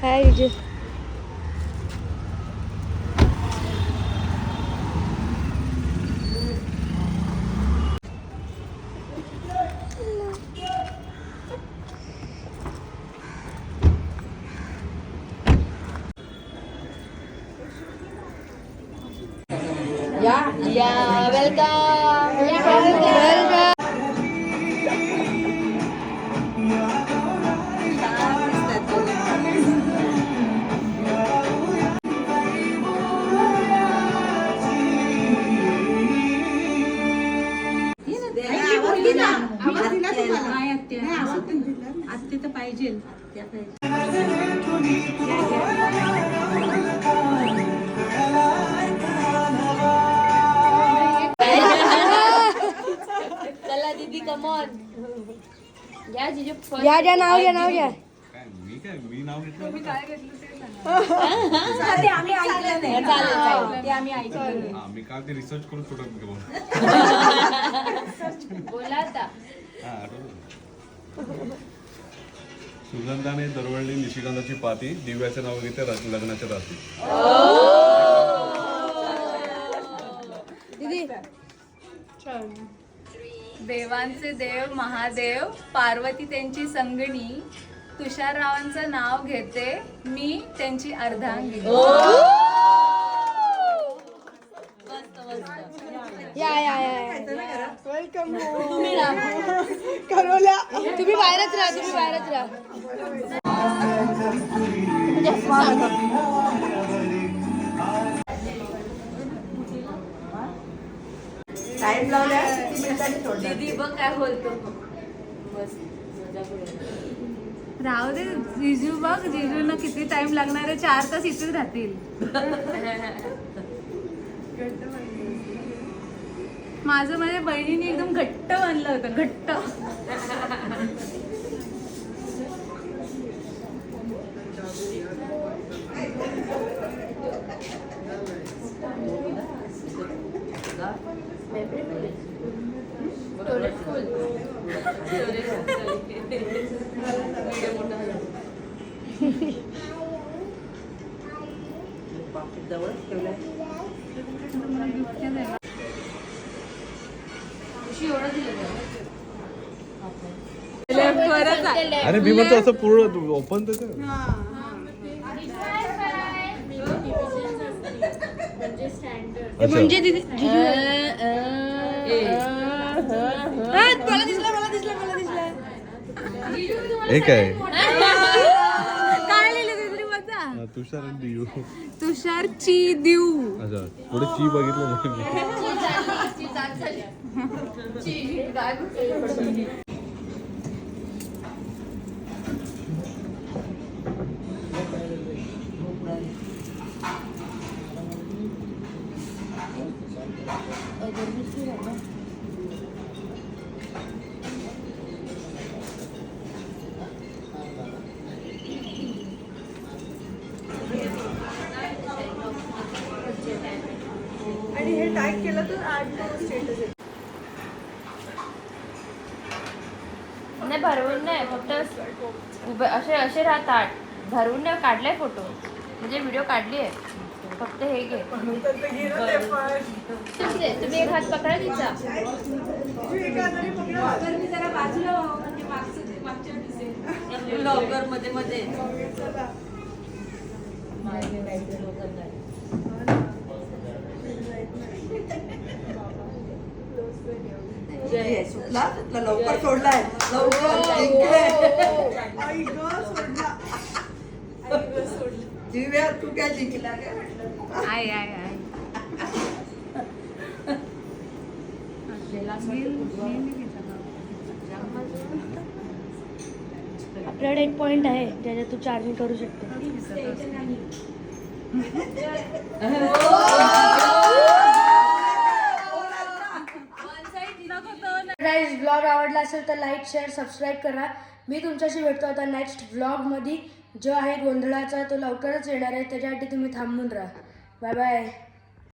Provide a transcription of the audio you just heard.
हाय विजय. या वेलकम. आत्ते तर पाहिजे. चला दीदी कम ऑन. या जीजू first. घ्या नाव घ्या. मी नाव घेतलं. ते आम्ही ऐकलं नाही. चालेल. ते आम्ही ऐकलं नाही. मी का ते रिसर्च करून फोटो घेऊन. बोला आता. सुगंधाने दरवळली निशिगंधाची पाती, दिव्याचे नाव घेते लग्नाच्या रात्री. दीदी देवांचे देव महादेव, पार्वती त्यांची संगणी, तुषाररावांचं नाव घेते मी त्यांची अर्धांगिनी. या वेलकम. करोला तुम्ही बाहेरच राहा. दीदी बघ काय बोलतो. बस राहू दे जिजू. बघ जिजूंना किती टाइम लागणार आहे. 4 तास इथेच राहतील. माझं माझ्या बहिणीने एकदम घट्ट बांधलं होतं. घट्ट. अरे मी म्हणतो असं पूर्ण ओपन तर कर. म्हणजे दीदी मला दिसला. हे काय काय लिहिलं तरी माझा. तुषार आणि दियू. तुषारची देऊ. अच्छा पुढे ची बघितलं आणि हे टॅग केलं तर 8 स्टेटस येते. नाही भरवून नाही, फक्त असे राहतात. भरवून नाही काढलाय फोटो, म्हणजे व्हिडिओ काढली आहे. फक्त हे घे. तुम्ही एक हात पकडा तिचा. जरा बाजूला लॉकर मध्ये मध्ये लवकर सोडलाय. दिव्या तू काय जिंकला काय? आय आपल्याकडे एक पॉइंट आहे ज्याच्यात तू चार्जिंग करू शकते. गाइस ब्लॉग आवडला असेल तर लाईक शेअर सबस्क्राईब करा. मी तुमच्याशी भेटतो आता नेक्स्ट व्लॉगमध्ये, जो आहे गोंधळाचा. तो लवकरच येणार आहे, त्याच्यासाठी तुम्ही थांबून राहा. Bye bye.